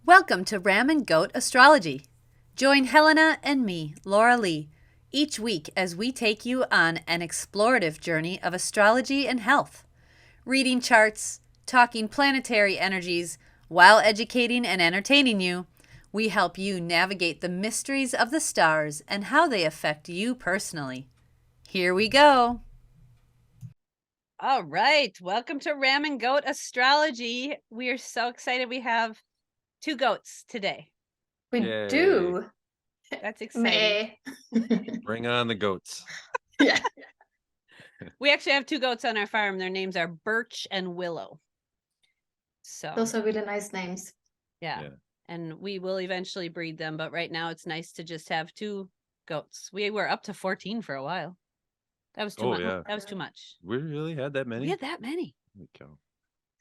Welcome to Ram and Goat Astrology. Join Helena and me, Laura Lee, each week as we take you on an explorative journey of astrology and health, reading charts, talking planetary energies, while educating and entertaining you. We help you navigate the mysteries of the stars and how they affect you personally. Here we go. All right. Welcome to Ram and Goat Astrology. We are so excited. We have two goats today. We Yay. do. That's exciting. Bring on the goats. Yeah. We actually have two goats on our farm. Their names are Birch and Willow. So Those are really nice names. yeah. And we will eventually breed them, but right now it's nice to just have two goats. We were up to 14 for a while. That was too much. Yeah. That was too much. We really had that many? We had that many. Holy cow.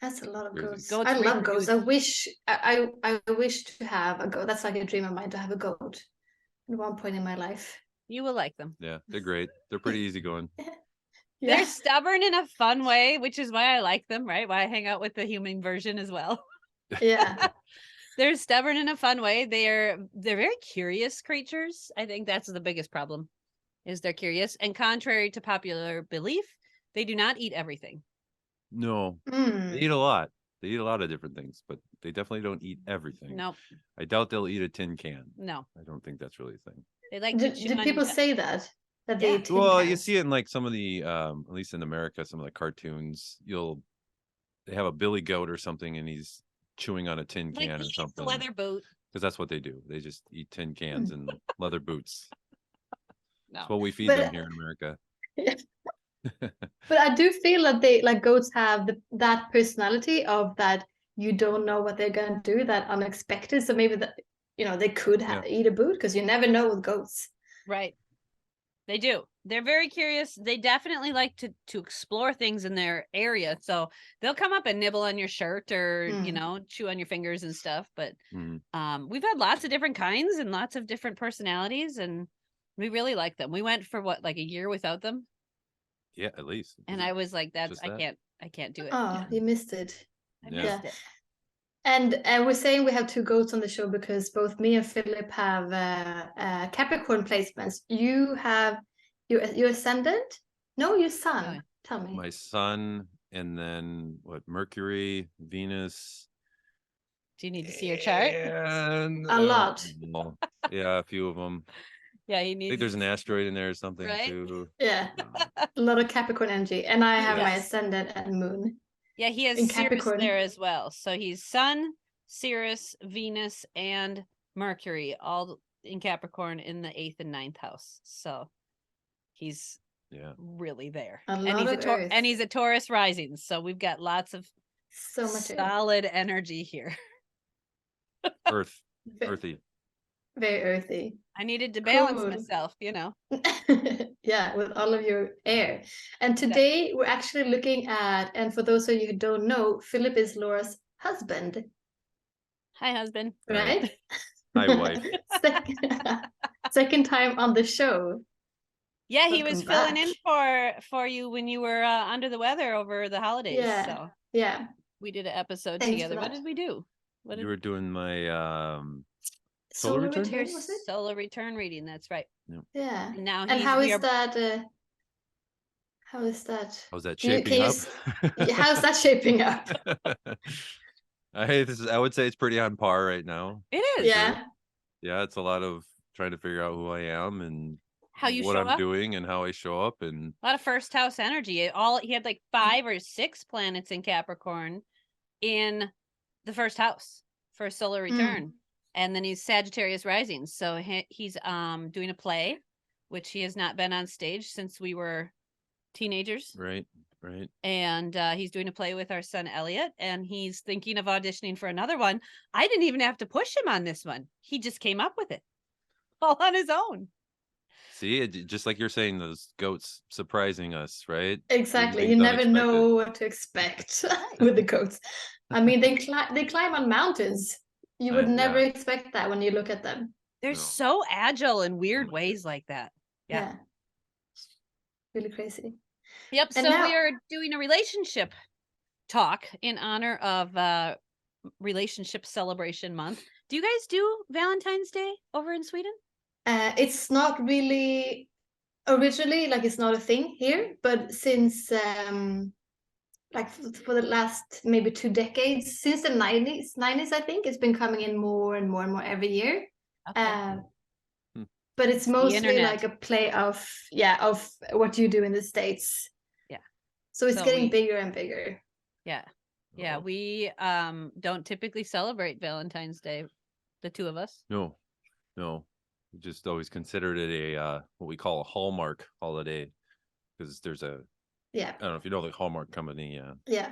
That's a lot of Crazy. goats. Goats I love goats. reproduce. I wish to have a goat. That's like a dream of mine, to have a goat at one point in my life. You will like them. Yeah, they're great. They're pretty easy going. Yeah. They're stubborn in a fun way, which is why I like them, right? Why I hang out with the human version as well. Yeah. They're stubborn in a fun way. They're very curious creatures. I think that's the biggest problem, is they're curious. And contrary to popular belief, they do not eat everything. No, they eat a lot. They eat a lot of different things, but they definitely don't eat everything. Nope. I doubt they'll eat a tin can. No. I don't think that's really a thing. They like Did people say that they eat tin Well, cans? you see it in like some of the at least in America, some of the cartoons, they have a billy goat or something and he's chewing on a tin can or something. The leather boot. Because that's what they do. They just eat tin cans and leather boots. No. That's what we feed them here in America. Yeah. But I do feel that they, like, goats have that personality of that you don't know what they're gonna do, that unexpected. So maybe that, they could eat a boot, because you never know with goats. Right. They do. They're very curious. They definitely like to explore things in their area. So they'll come up and nibble on your shirt or, chew on your fingers and stuff. But we've had lots of different kinds and lots of different personalities, and we really like them. We went for like a year without them. Yeah, at least. And I was like, I can't do it. Oh, you missed it. I missed it. And we're saying we have two goats on the show because both me and Philip have Capricorn placements. You have your ascendant? No, your sun. Tell me. My sun, and then Mercury, Venus. Do you need to see your chart? And, a lot. Yeah, a few of them. Yeah, he needs. I think there's an asteroid in there or something too. Yeah, a lot of Capricorn energy, and I have my ascendant and moon. Yeah, he has Sirius there as well. So he's Sun, Sirius, Venus, and Mercury, all in Capricorn in the 8th and 9th house. So he's really there. And he's a Taurus rising. So we've got lots of solid energy here. Earthy. Very earthy. I needed to balance myself, Yeah, with all of your air. And today we're actually looking at, and for those of you who don't know, Philip is Laura's husband. Hi, husband. Right? Hi, wife. Second time on the show. Yeah, he was filling in for you when you were under the weather over the holidays. Yeah. So yeah. We did an episode together. What did we do? You were doing my solar return? Solar return reading. That's right. Yeah. And now how is that? How's that shaping up? How's that shaping up? I would say it's pretty on par right now. It is. Yeah. Sure. Yeah, it's a lot of trying to figure out who I am and how you what I'm doing and how I show up, and a lot of first house energy. He had like 5 or 6 planets in Capricorn in the first house for solar return. And then he's Sagittarius rising. So he's doing a play, which he has not been on stage since we were teenagers. Right. And he's doing a play with our son, Elliot, and he's thinking of auditioning for another one. I didn't even have to push him on this one. He just came up with it all on his own. See, just like you're saying, those goats surprising us, right? Exactly. You never know what to expect with the goats. I mean, they climb on mountains. You would never expect that when you look at them. They're so agile in weird ways like that. Yeah. Really crazy. Yep. And so we are doing a relationship talk in honor of relationship celebration month. Do you guys do Valentine's Day over in Sweden? It's not really originally, like, it's not a thing here, but since like for the last maybe 2 decades, since the 90s, I think, it's been coming in more and more and more every year. Okay. But it's mostly internet. like a play of what you do in the States. Yeah. So it's getting bigger and bigger. Yeah. Yeah, we don't typically celebrate Valentine's Day, the two of us. No. We just always considered it a what we call a Hallmark holiday, because there's a I don't know if you know the Hallmark company. Yeah.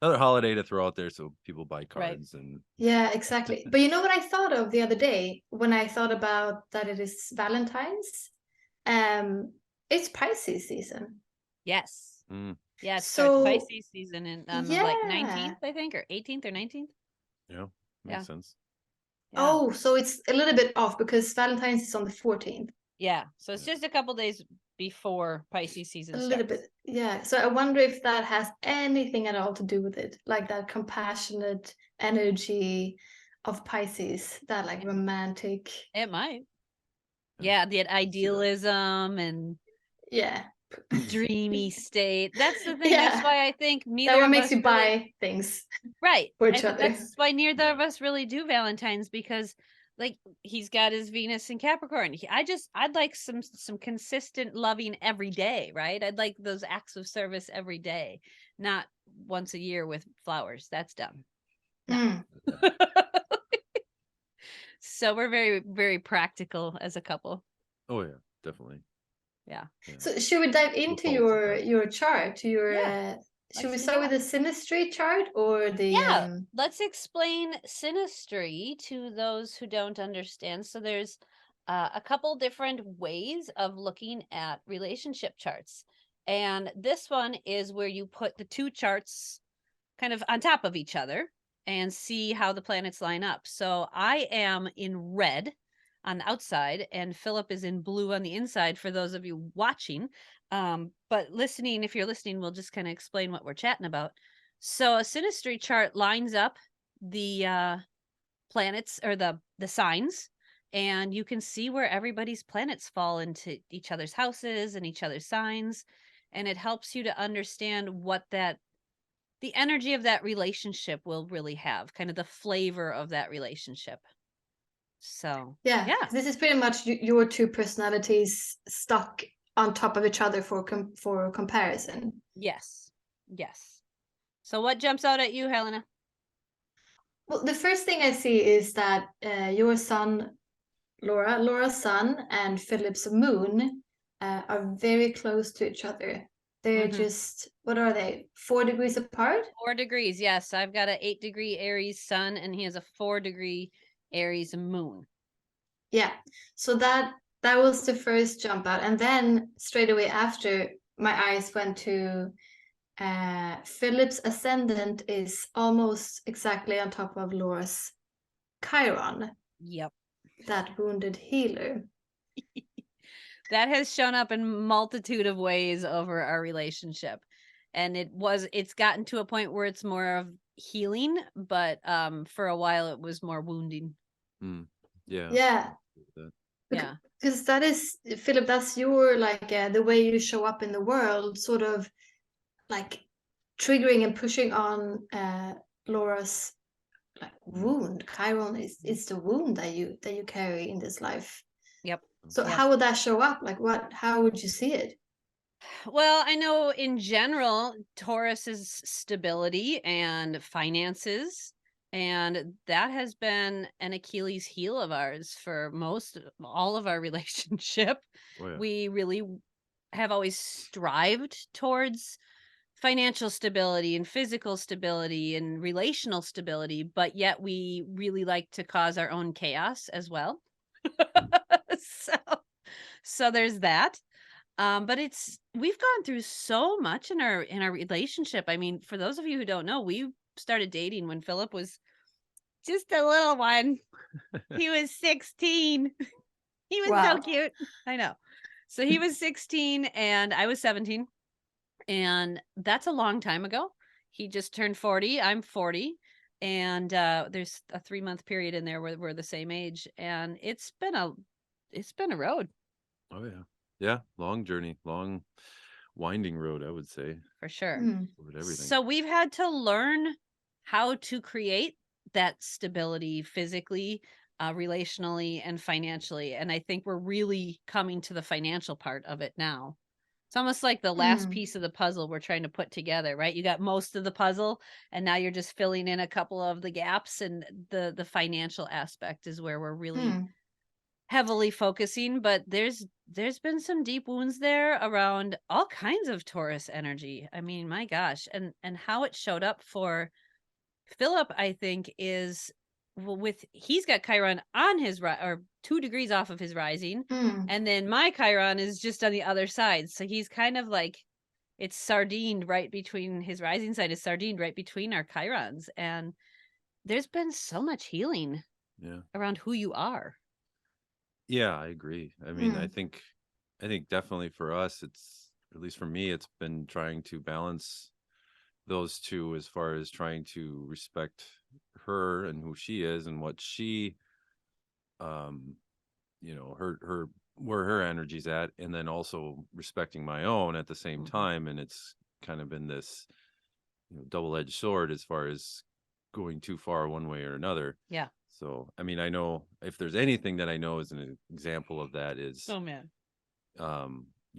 Another holiday to throw out there so people buy cards. Right. And yeah, exactly. But you know what I thought of the other day when I thought about that it is Valentine's? It's Pisces season. Yes. Yeah, it So starts Pisces season in like 19th, I think, or 18th or 19th. Yeah, makes sense. Yeah. Oh, so it's a little bit off because Valentine's is on the 14th. Yeah, so it's just a couple days before Pisces season starts. A little bit, yeah. So I wonder if that has anything at all to do with it, like that compassionate energy of Pisces, that like romantic. It might. Yeah, the idealism and dreamy state. That's the thing. That's why I think neither that of makes us you buy things, right, for each other. That's why neither of us really do Valentine's, because like he's got his Venus in Capricorn. I'd like some consistent loving every day, right? I'd like those acts of service every day, not once a year with flowers. That's dumb. No. So we're very, very practical as a couple. Oh yeah, definitely. Yeah. So should we dive into your chart? Should we start with the synastry chart or the let's explain synastry to those who don't understand. So there's a couple different ways of looking at relationship charts. And this one is where you put the two charts kind of on top of each other and see how the planets line up. So I am in red on the outside and Philip is in blue on the inside for those of you watching. But listening, if you're listening, we'll just kind of explain what we're chatting about. So a synastry chart lines up the planets or the signs, and you can see where everybody's planets fall into each other's houses and each other's signs. And it helps you to understand what the energy of that relationship will really have, kind of the flavor of that relationship. So this is pretty much your two personalities stuck on top of each other for comparison. Yes. So what jumps out at you, Helena? Well, the first thing I see is that your sun, Laura's sun, and Philip's moon are very close to each other. They're just, what are they, 4 degrees apart? 4 degrees, yes. I've got an 8-degree Aries sun, and he has a 4-degree Aries moon. Yeah, so that was the first jump out. And then straight away after, my eyes went to Philip's ascendant is almost exactly on top of Laura's Chiron. Yep. That wounded healer. That has shown up in multitude of ways over our relationship. And it's gotten to a point where it's more of healing, but for a while it was more wounding. Yeah. Because that is, Philip, that's your, like, the way you show up in the world, sort of like triggering and pushing on Laura's like wound. Chiron is the wound that you carry in this life. Yep. So how would that show up? Like how would you see it? Well, I know in general, Taurus is stability and finances. And that has been an Achilles heel of ours for all of our relationship. We really have always strived towards financial stability and physical stability and relational stability, but yet we really like to cause our own chaos as well. So there's that. But we've gone through so much in our relationship. I mean, for those of you who don't know, we started dating when Philip was just a little one. He was 16. He was so cute. I know. So he was 16 and I was 17. And that's a long time ago. He just turned 40. I'm 40. and there's a 3-month period in there where we're the same age, and it's been a road. Oh yeah, long journey, long winding road, I would say. For sure. With everything. So we've had to learn how to create that stability physically, relationally, and financially. And I think we're really coming to the financial part of it now. It's almost like the last piece of the puzzle we're trying to put together, right? You got most of the puzzle, and now you're just filling in a couple of the gaps, and the financial aspect is where we're really heavily focusing. But there's been some deep wounds there around all kinds of Taurus energy. I mean, my gosh, and how it showed up for Philip, I think, is he's got Chiron on his or 2 degrees off of his rising, and then my Chiron is just on the other side. So he's kind of like, it's sardined right between, his rising side is sardined right between our Chirons, and there's been so much healing around who you are. Yeah, I agree. I mean, I think definitely for us, it's, at least for me, it's been trying to balance those two, as far as trying to respect her and who she is and what she, you know, her where her energy's at, and then also respecting my own at the same time. And it's kind of been this, you know, double-edged sword as far as going too far one way or another. Yeah. So, I mean, I know if there's anything that I know as an example of that is,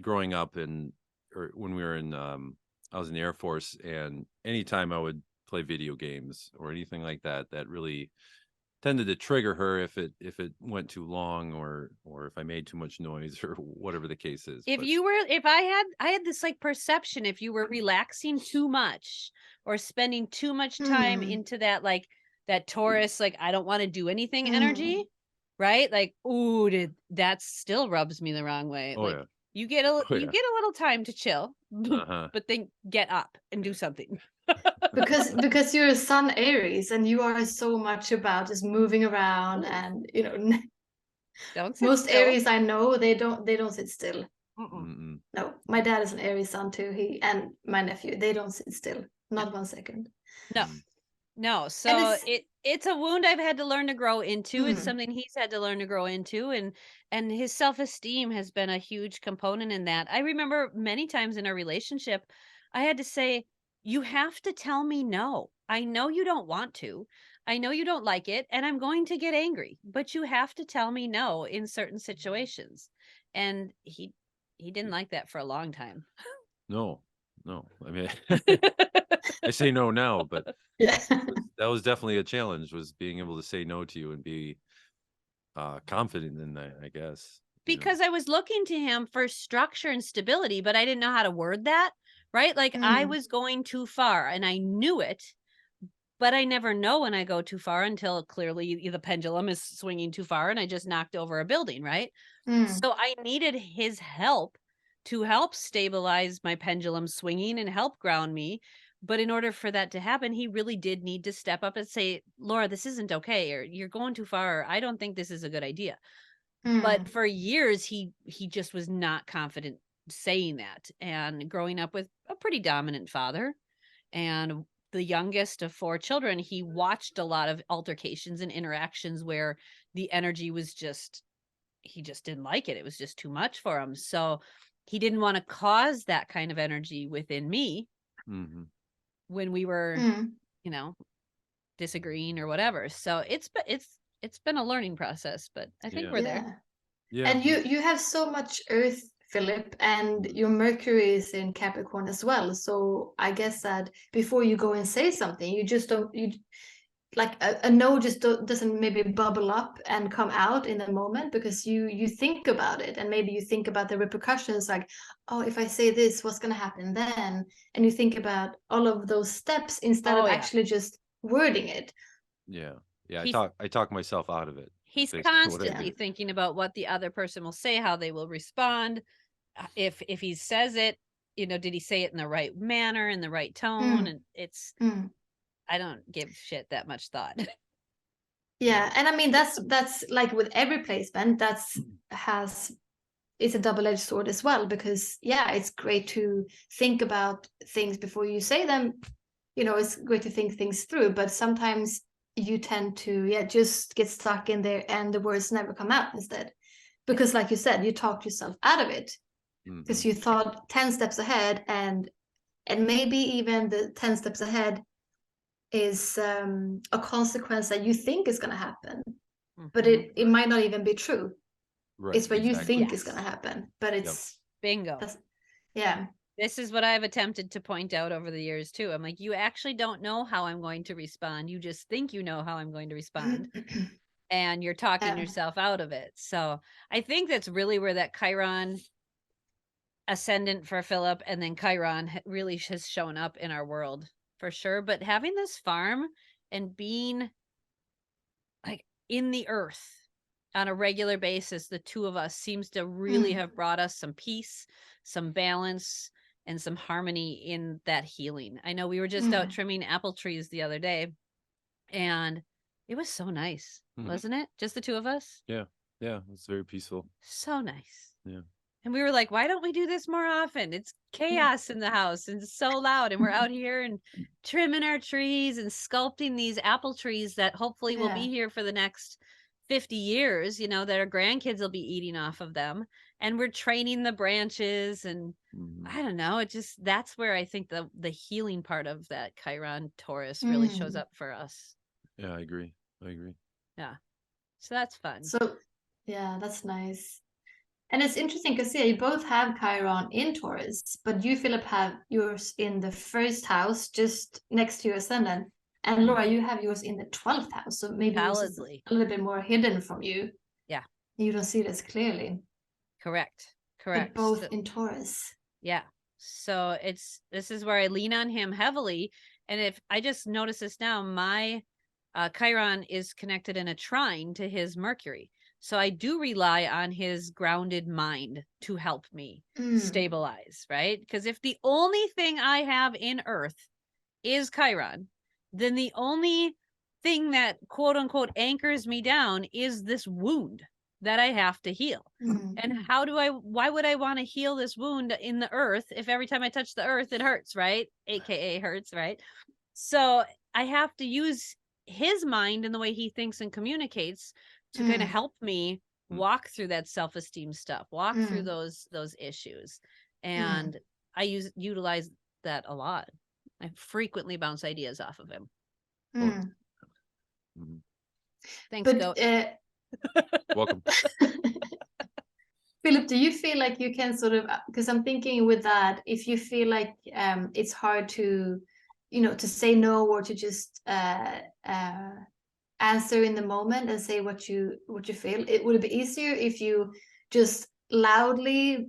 growing up or when we were in, I was in the Air Force, and anytime I would play video games or anything like that, that really tended to trigger her if it went too long, or if I made too much noise, or whatever the case is. If I had this like perception, if you were relaxing too much or spending too much time into that, like that Taurus, like I don't want to do anything energy, right? Like, ooh, that still rubs me the wrong way. Oh, like yeah. you get a little time to chill, but then get up and do something. because you're a Sun Aries, and you are so much about just moving around, and you know, most still. Aries I know, they don't sit still. No, my dad is an Aries Sun too. He and my nephew, they don't sit still, not 1 second. No. So it's a wound I've had to learn to grow into. It's something he's had to learn to grow into, and his self-esteem has been a huge component in that. I remember many times in our relationship, I had to say, you have to tell me no. I know you don't want to. I know you don't like it, and I'm going to get angry, but you have to tell me no in certain situations. And he didn't like that for a long time. No. I mean, I say no now, but that was definitely a challenge, was being able to say no to you and be confident in that, I guess. Because I was looking to him for structure and stability, but I didn't know how to word that, right? Like I was going too far, and I knew it, but I never know when I go too far until clearly the pendulum is swinging too far and I just knocked over a building, right? So I needed his help to help stabilize my pendulum swinging and help ground me. But in order for that to happen, he really did need to step up and say, Laura, this isn't okay, or you're going too far, or I don't think this is a good idea. But for years, he just was not confident saying that. And growing up with a pretty dominant father and the youngest of 4 children, he watched a lot of altercations and interactions where the energy was just, he just didn't like it. It was just too much for him. So he didn't want to cause that kind of energy within me when we were, you know, disagreeing or whatever. So it's been a learning process, but I think we're there. Yeah. And you have so much Earth, Philip, and your Mercury is in Capricorn as well. So I guess that before you go and say something, you just don't, like a no just doesn't maybe bubble up and come out in the moment, because you think about it, and maybe you think about the repercussions, like, oh, if I say this, what's going to happen then? And you think about all of those steps instead of actually just wording it. Yeah. I talk myself out of it. He's constantly thinking about what the other person will say, how they will respond. If he says it, you know, did he say it in the right manner, in the right tone? And it's, I don't give shit that much thought. Yeah. And I mean, that's like with every placement, it's a double-edged sword as well, because it's great to think about things before you say them, you know, it's great to think things through, but sometimes you tend to just get stuck in there and the words never come out instead, because like you said, you talked yourself out of it because you thought 10 steps ahead, and maybe even the 10 steps ahead is a consequence that you think is going to happen, but it might not even be true. Right, it's what you exactly. think is going to happen, but it's bingo. Yeah. This is what I've attempted to point out over the years too. I'm like, you actually don't know how I'm going to respond. You just think you know how I'm going to respond. And you're talking yourself out of it. So I think that's really where that Chiron ascendant for Philip and then Chiron really has shown up in our world for sure. But having this farm and being like in the earth on a regular basis, the two of us seems to really have brought us some peace, some balance, and some harmony in that healing. I know we were just out trimming apple trees the other day, and it was so nice, wasn't it? Just the two of us? Yeah. Yeah. It's very peaceful. So nice. Yeah. And we were like, why don't we do this more often? It's chaos in the house and it's so loud. And we're out here and trimming our trees and sculpting these apple trees that hopefully will be here for the next 50 years, you know, that our grandkids will be eating off of them. And we're training the branches, and I don't know, it just, that's where I think the healing part of that Chiron Taurus really shows up for us. Yeah, I agree. Yeah. So that's fun. So yeah, that's nice. And it's interesting because you both have Chiron in Taurus, but you, Philip, have yours in the first house, just next to your ascendant. And Laura, you have yours in the 12th house. So maybe yours is a little bit more hidden from you. Yeah. You don't see it as clearly. Correct. But both in Taurus. Yeah. So this is where I lean on him heavily. And if I just notice this now, my Chiron is connected in a trine to his Mercury. So I do rely on his grounded mind to help me stabilize, right? Because if the only thing I have in Earth is Chiron, then the only thing that quote unquote anchors me down is this wound that I have to heal. And why would I want to heal this wound in the earth if every time I touch the earth, it hurts, right? AKA hurts, right? So I have to use his mind and the way he thinks and communicates to kind of help me walk through that self-esteem stuff, walk through those issues. And I utilize that a lot. I frequently bounce ideas off of him. Thanks, Goat. Welcome. Philip, do you feel like you can sort of, because I'm thinking with that, if you feel like it's hard to, you know, to say no, or to just answer in the moment and say what you feel, it would be easier if you just loudly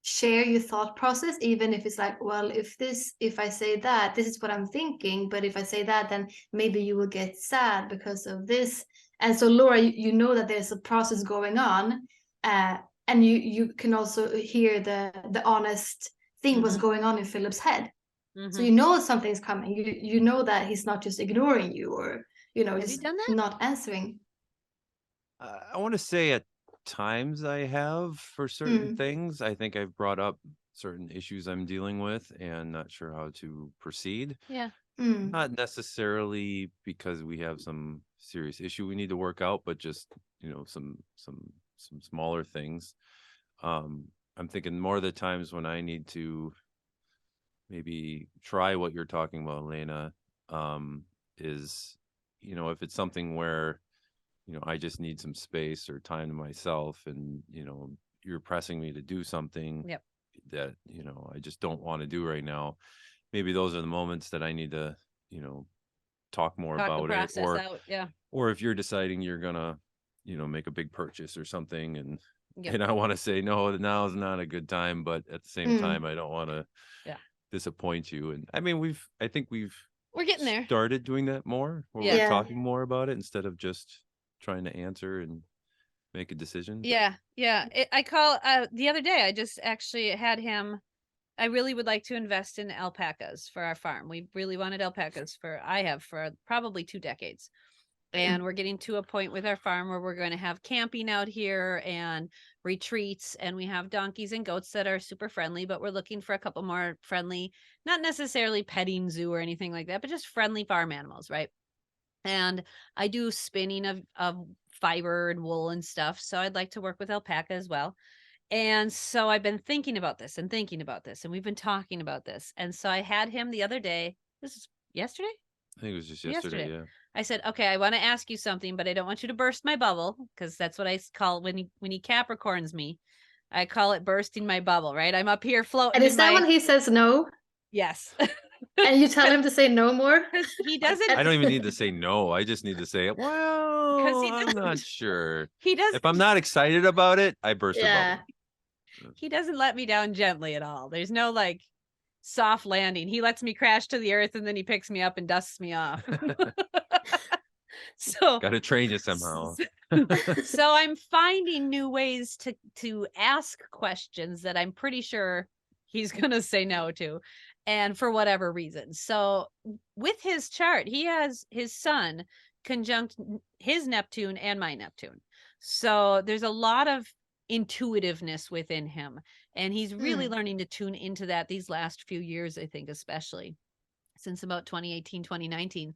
share your thought process, even if it's like, well, if I say that, this is what I'm thinking, but if I say that, then maybe you will get sad because of this. And so Laura, you know that there's a process going on, and you can also hear the honest thing what's going on in Philip's head. So you know something's coming. You know that he's not just ignoring you, or you know, just not answering. I want to say at times I have for certain things. I think I've brought up certain issues I'm dealing with and not sure how to proceed. Yeah. Not necessarily because we have some serious issue we need to work out, but just, you know, some smaller things. I'm thinking more of the times when I need to maybe try what you're talking about, Helena, is, you know, if it's something where, you know, I just need some space or time to myself, and, you know, you're pressing me to do something that, you know, I just don't want to do right now. Maybe those are the moments that I need to, you know, talk more about it, or if you're deciding you're gonna, you know, make a big purchase or something, and I want to say, no, now's not a good time, but at the same time, I don't want to disappoint you. And I mean, we're getting there. Started doing that more, where we're talking more about it instead of just trying to answer and make a decision. I call the other day, I just actually had him. I really would like to invest in alpacas for our farm. We really wanted alpacas for probably 2 decades. And we're getting to a point with our farm where we're going to have camping out here and retreats. And we have donkeys and goats that are super friendly, but we're looking for a couple more friendly, not necessarily petting zoo or anything like that, but just friendly farm animals, right? And I do spinning of fiber and wool and stuff. So I'd like to work with alpaca as well. And so I've been thinking about this and thinking about this, and we've been talking about this. And so I had him the other day. This is yesterday? I think it was just yesterday. Yeah. I said, okay, I want to ask you something, but I don't want you to burst my bubble, because that's what I call when he Capricorns me. I call it bursting my bubble, right? I'm up here floating. And is that when he says no? Yes. And you tell him to say no more? Because he doesn't. I don't even need to say no. I just need to say, well, I'm not sure. He does. If I'm not excited about it, I burst a bubble. He doesn't let me down gently at all. There's no like soft landing. He lets me crash to the earth and then he picks me up and dusts me off. So got to train you somehow. So I'm finding new ways to ask questions that I'm pretty sure he's going to say no to, and for whatever reason. So with his chart, he has his sun conjunct his Neptune and my Neptune. So there's a lot of intuitiveness within him, and he's really learning to tune into that these last few years, I think, especially since about 2018, 2019.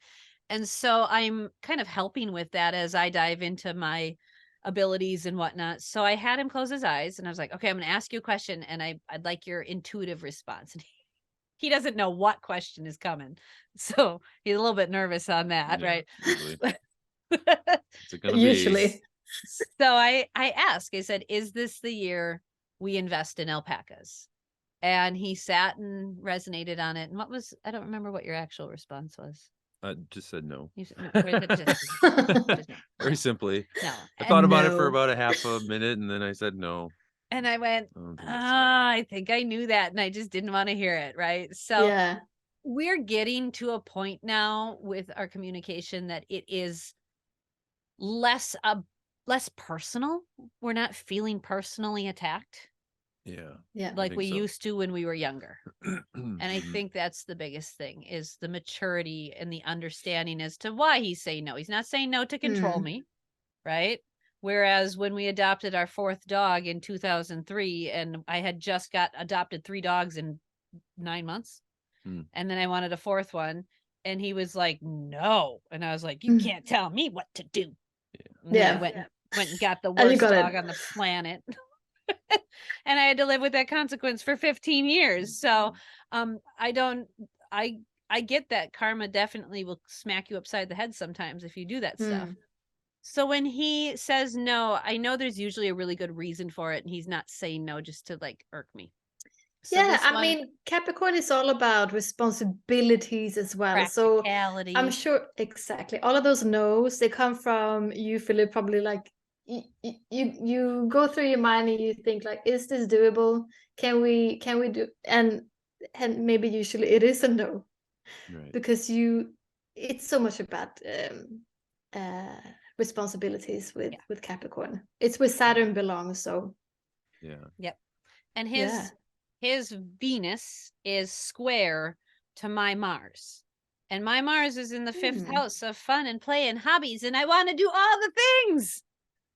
And so I'm kind of helping with that as I dive into my abilities and whatnot. So I had him close his eyes and I was like, okay, I'm going to ask you a question and I'd like your intuitive response. And he doesn't know what question is coming. So he's a little bit nervous on that, right? Usually. So I asked, I said, is this the year we invest in alpacas? And he sat and resonated on it. And I don't remember what your actual response was. I just said no. You said, no. Very simply. No. I thought about it for about a half a minute and then I said no. And I went, I think I knew that. And I just didn't want to hear it. Right. So we're getting to a point now with our communication that it is less personal. We're not feeling personally attacked. Yeah. Like we used to when we were younger. And I think that's the biggest thing, is the maturity and the understanding as to why he's saying no. He's not saying no to control me, right? Whereas when we adopted our fourth dog in 2003, and I had just adopted 3 dogs in 9 months, and then I wanted a fourth one, and he was like, no. And I was like, you can't tell me what to do. And I went and got the worst dog on the planet. And I had to live with that consequence for 15 years. So I get that karma definitely will smack you upside the head sometimes if you do that stuff. So when he says no, I know there's usually a really good reason for it, and he's not saying no just to like irk me. So I mean, Capricorn is all about responsibilities as well. So I'm sure exactly all of those no's, they come from you, Philip, probably like you go through your mind and you think like, is this doable? Can we do? And maybe usually it is a no, because it's so much about responsibilities with Capricorn. It's where Saturn belongs. So and his Venus is square to my Mars, and my Mars is in the 5th house of fun and play and hobbies, and I want to do all the things.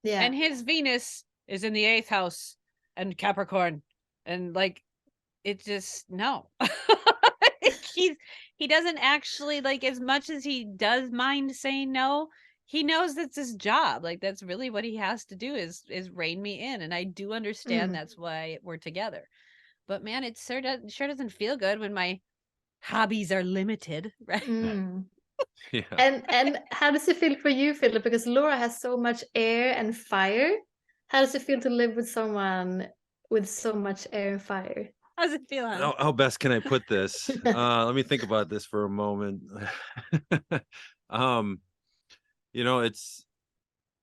And his Venus is in the 8th house and Capricorn, and like it just no. He doesn't actually, like, as much as he does mind saying no, he knows that's his job. Like, that's really what he has to do is rein me in. And I do understand that's why we're together. But man, it sure doesn't feel good when my hobbies are limited, right? And how does it feel for you, Philip? Because Laura has so much air and fire. How does it feel to live with someone with so much air and fire? How's it feel? How best can I put this? Let me think about this for a moment. It's,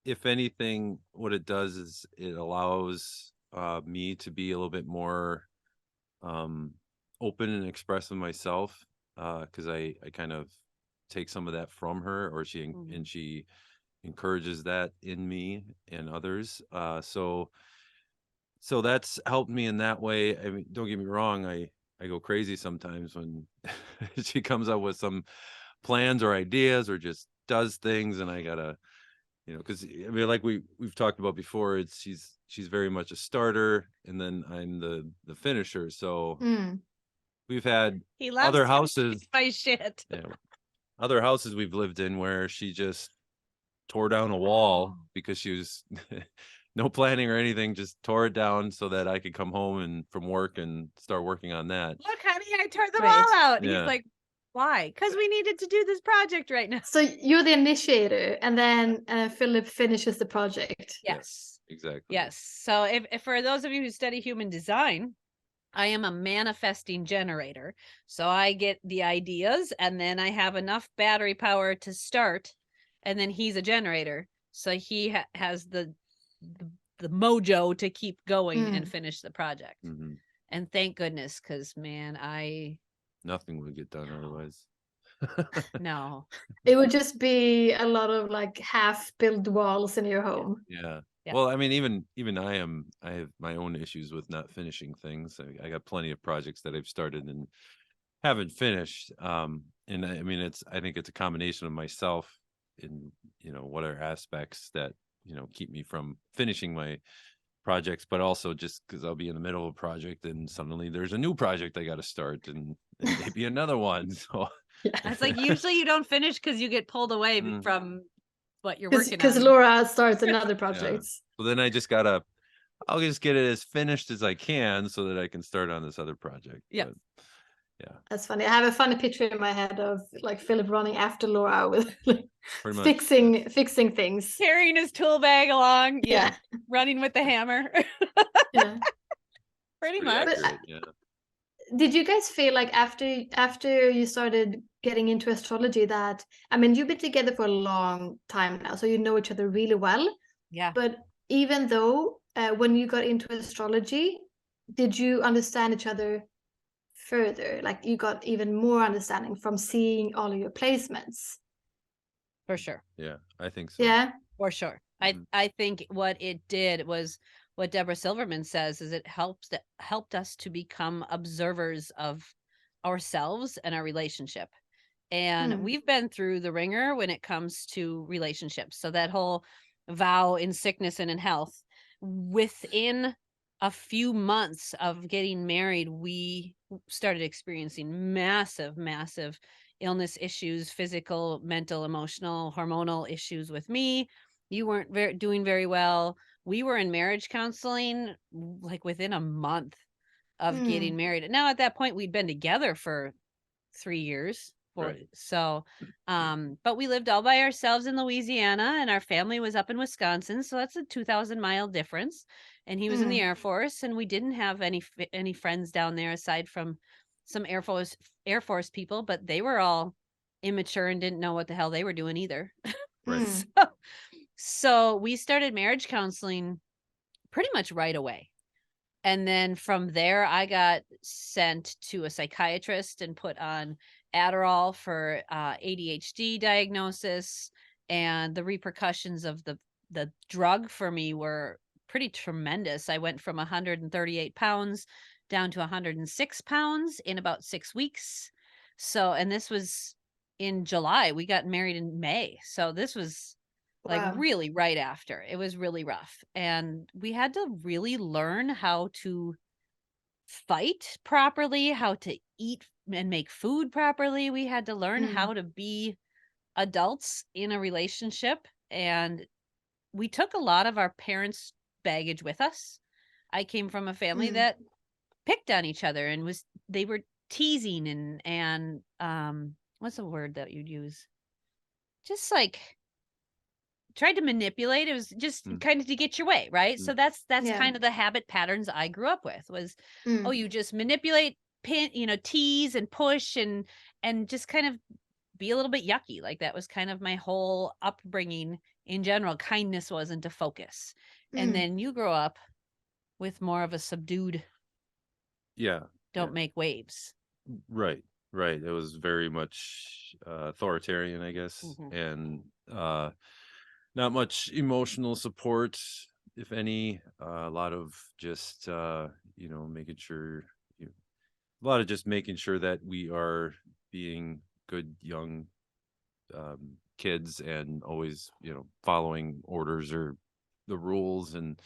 if anything, what it does is it allows me to be a little bit more open and expressive myself, because I kind of take some of that from her, or she encourages that in me and others. So that's helped me in that way. I mean, don't get me wrong, I go crazy sometimes when she comes up with some plans or ideas, or just does things, and I gotta, because I mean, like we've talked about before, it's she's very much a starter, and then I'm the finisher. So we've had He loves other to houses, finish my shit. other houses we've lived in where she just tore down a wall because she was no planning or anything, just tore it down so that I could come home and from work and start working on that. Look, honey, I tore the Great. wall out. Yeah. He's like, why? Because we needed to do this project right now. So you're the initiator, and then Philip finishes the project. Yes. Exactly. Yes. So if for those of you who study human design, I am a manifesting generator. So I get the ideas, and then I have enough battery power to start, and then he's a generator. So he has the mojo to keep going and finish the project. And thank goodness, because man, nothing would get done otherwise. No. It would just be a lot of like half-built walls in your home. Yeah. Yeah. Well, I mean, even I have my own issues with not finishing things. I got plenty of projects that I've started and haven't finished. And I mean, I think it's a combination of myself in, what are aspects that, keep me from finishing my projects, but also just because I'll be in the middle of a project and suddenly there's a new project I got to start and maybe another one. So It's like usually you don't finish because you get pulled away from what you're working on. Because Laura starts another project. So then I'll just get it as finished as I can so that I can start on this other project. Yeah. But, yeah. That's funny. I have a funny picture in my head of like Philip running after Laura with like, Pretty much, fixing things. Carrying his tool bag along. Yeah. Running with the hammer. Yeah. Pretty pretty much. accurate, yeah. Did you guys feel like after you started getting into astrology that, I mean, you've been together for a long time now, so you know each other really well. Yeah. But even though when you got into astrology, did you understand each other further? Like you got even more understanding from seeing all of your placements? For sure. Yeah, I think so. Yeah. For sure. I think what it did was what Deborah Silverman says is it helped us to become observers of ourselves and our relationship. And we've been through the ringer when it comes to relationships. So that whole vow in sickness and in health, within a few months of getting married, we started experiencing massive illness issues, physical, mental, emotional, hormonal issues with me. You weren't doing very well. We were in marriage counseling like within a month of getting married. Now at that point we'd been together for 3 years. Right. So, but we lived all by ourselves in Louisiana, and our family was up in Wisconsin. So that's a 2,000-mile difference. And he was in the Air Force, and we didn't have any friends down there aside from some Air Force people, but they were all immature and didn't know what the hell they were doing either. Right. So we started marriage counseling pretty much right away. And then from there, I got sent to a psychiatrist and put on Adderall for ADHD diagnosis. And the repercussions of the drug for me were pretty tremendous. I went from 138 pounds down to 106 pounds in about 6 weeks. So, and this was in July. We got married in May. So this was like really right after. It was really rough. And we had to really learn how to fight properly, how to eat and make food properly. We had to learn how to be adults in a relationship. And we took a lot of our parents' baggage with us. I came from a family that picked on each other and they were teasing and what's the word that you'd use? Just like tried to manipulate. It was just kind of to get your way, right? So that's kind of the habit patterns I grew up with was, oh, you just manipulate, tease and push and just kind of be a little bit yucky. Like that was kind of my whole upbringing in general. Kindness wasn't a focus. And then you grow up with more of a subdued, don't make waves. Right. It was very much authoritarian, I guess, and not much emotional support, if any. A lot of just making sure a lot of just making sure that we are being good young kids and always, following orders or the rules and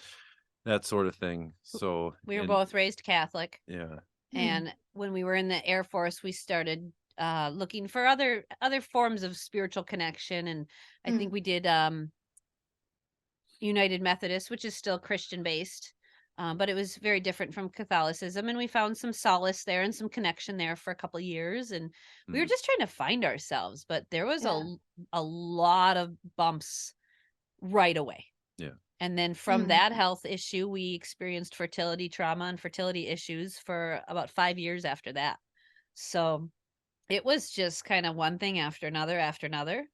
that sort of thing. So we were both raised Catholic. Yeah. And when we were in the Air Force, we started looking for other forms of spiritual connection. And I think we did United Methodist, which is still Christian based. But it was very different from Catholicism. And we found some solace there and some connection there for a couple of years. And we were just trying to find ourselves. But there was a lot of bumps right away. Yeah. And then from that health issue, we experienced fertility trauma and fertility issues for about 5 years after that. So it was just kind of one thing after another after another.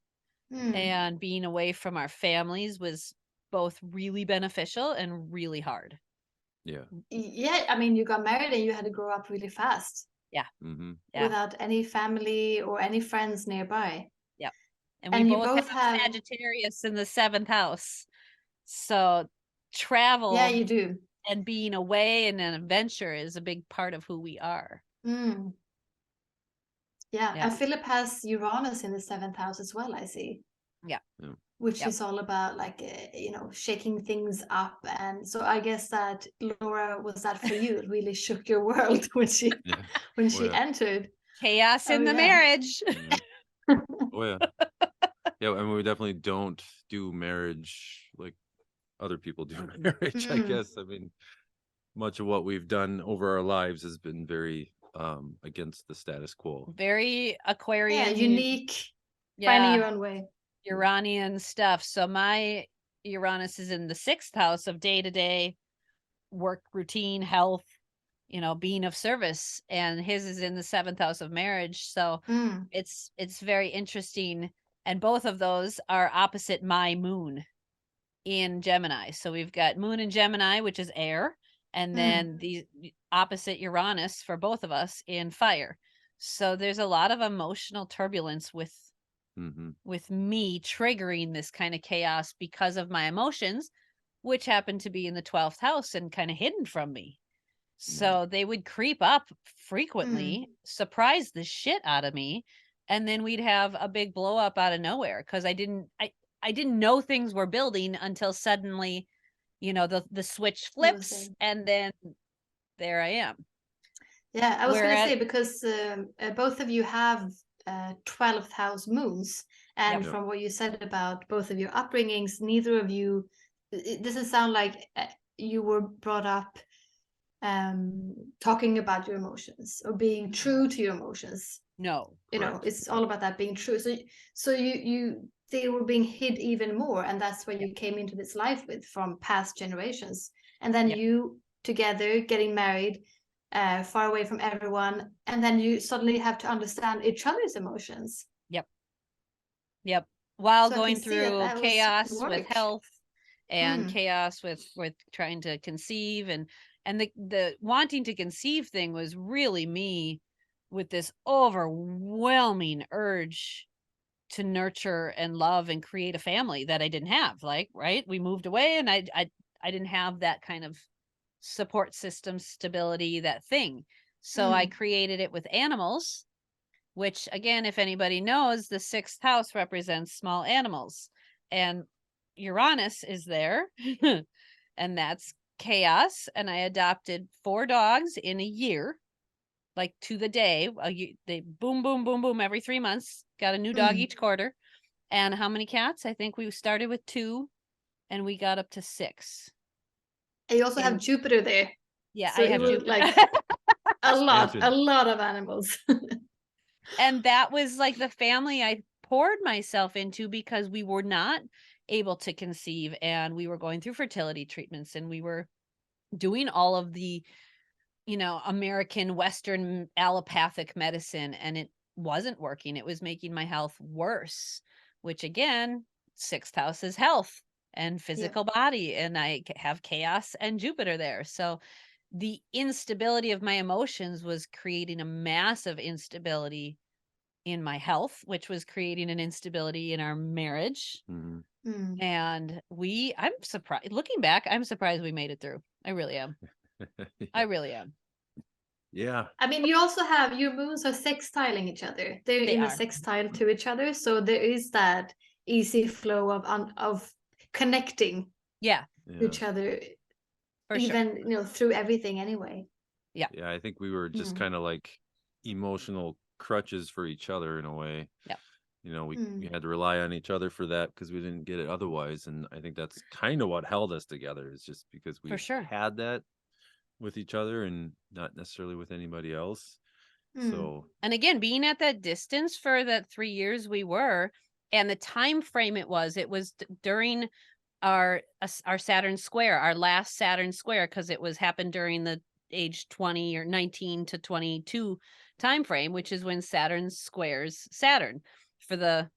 And being away from our families was both really beneficial and really hard. Yeah. Yeah, I mean, you got married and you had to grow up really fast. Yeah. Without any family or any friends nearby. Yeah. And we both have Sagittarius in the 7th house. So travel. Yeah, you do. And being away and an adventure is a big part of who we are. Yeah. And Philip has Uranus in the 7th house as well, I see. Yeah. Which is all about like, shaking things up. And so I guess that, Laura, was that for you? It really shook your world when she entered. Chaos in the marriage. Oh, yeah. Yeah, I mean, we definitely don't do marriage like other people do marriage, I guess. I mean, much of what we've done over our lives has been very against the status quo. Very Aquarian. Yeah, unique. Finding your own way. Uranian stuff. So my Uranus is in the 6th house of day-to-day work routine, health, being of service, and his is in the 7th house of marriage. So it's very interesting. And both of those are opposite my moon in Gemini. So we've got moon in Gemini, which is air, and then the opposite Uranus for both of us in fire. So there's a lot of emotional turbulence with me triggering this kind of chaos because of my emotions, which happen to be in the 12th house and kind of hidden from me. So they would creep up frequently, surprise the shit out of me, and then we'd have a big blow up out of nowhere because I didn't know things were building until suddenly, the switch flips and then there I am. Yeah, I was going to say, because both of you have 12th house moons, and from what you said about both of your upbringings, neither of you, it doesn't sound like you were brought up talking about your emotions or being true to your emotions. No, it's all about that being true. So they were being hid even more, and that's where you came into this life with from past generations, and then you together getting married, far away from everyone, and then you suddenly have to understand each other's emotions. Yep. While going through chaos with health and chaos with trying to conceive, and the wanting to conceive thing was really me with this overwhelming urge to nurture and love and create a family that I didn't have. We moved away and I didn't have that kind of support system, stability, that thing. So I created it with animals, which again, if anybody knows, the 6th house represents small animals, and Uranus is there and that's chaos. And I adopted 4 dogs in a year, like to the day. They boom, boom, boom, boom every 3 months, got a new dog each quarter. And how many cats? I think we started with 2 and we got up to 6. And you also have Jupiter there. Yeah, so I have Jupiter. Like a lot of animals. And that was like the family I poured myself into, because we were not able to conceive, and we were going through fertility treatments, and we were doing all of the, American Western allopathic medicine, and it wasn't working. It was making my health worse, which again, 6th house is health and physical body, and I have chaos and Jupiter there. So the instability of my emotions was creating a massive instability in my health, which was creating an instability in our marriage. And I'm surprised, looking back, I'm surprised we made it through. I really am. I really am. Yeah. I mean, you also have your moons are sextiling each other. They're in a sextile to each other. So there is that easy flow of connecting Yeah, to each other, for even sure. you know, through everything anyway. Yeah, I think we were just kind of like emotional crutches for each other in a way. Yeah. You know, we had to rely on each other for that because we didn't get it otherwise. And I think that's kind of what held us together, is just because we For sure. had that with each other and not necessarily with anybody else. So, and again, being at that distance for the 3 years we were, and the time frame it was during our Saturn square, our last Saturn square, because it was happened during the age 20 or 19 to 22 time frame, which is when Saturn squares Saturn for the,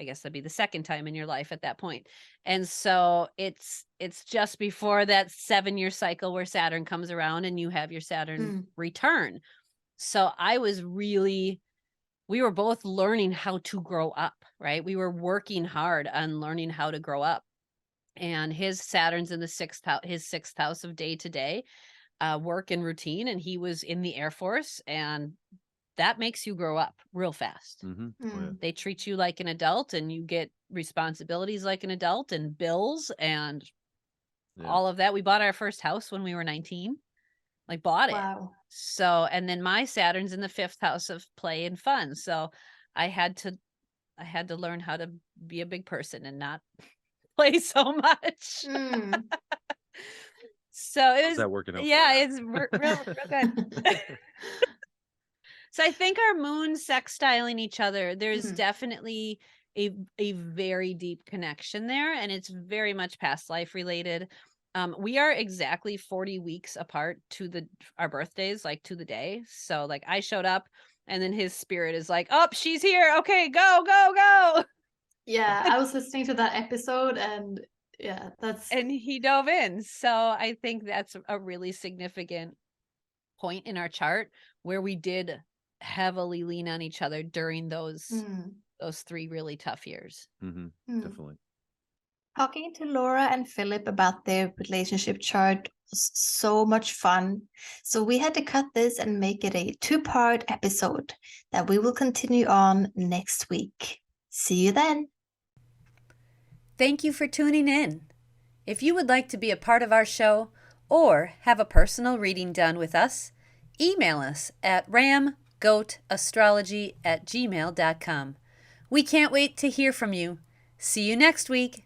I guess that'd be the second time in your life at that point. And so it's just before that 7-year cycle where Saturn comes around and you have your Saturn return. So we were both learning how to grow up, right? We were working hard on learning how to grow up. And his Saturn's in the his sixth house of day to day work and routine. And he was in the Air Force, and that makes you grow up real fast. They treat you like an adult, and you get responsibilities like an adult, and bills and all of that. We bought our first house when we were 19, like bought it. So, and then my Saturn's in the 5th house of play and fun. So I had to learn how to be a big person and not play so much. So it was, that working out? Yeah, it's real good. So I think our moons sextiling each other, there's definitely a very deep connection there, and it's very much past life related. We are exactly 40 weeks apart to our birthdays, like to the day. So like I showed up, and then his spirit is like, "Oh, she's here. Okay, go, go, go." Yeah, I was listening to that episode, and yeah, and he dove in. So I think that's a really significant point in our chart where we did heavily lean on each other during those 3 really tough years. Definitely. Talking to Laura and Philip about their relationship chart was so much fun. So we had to cut this and make it a 2-part episode that we will continue on next week. See you then. Thank you for tuning in. If you would like to be a part of our show or have a personal reading done with us, email us at RamGoatAstrology@gmail.com. We can't wait to hear from you. See you next week.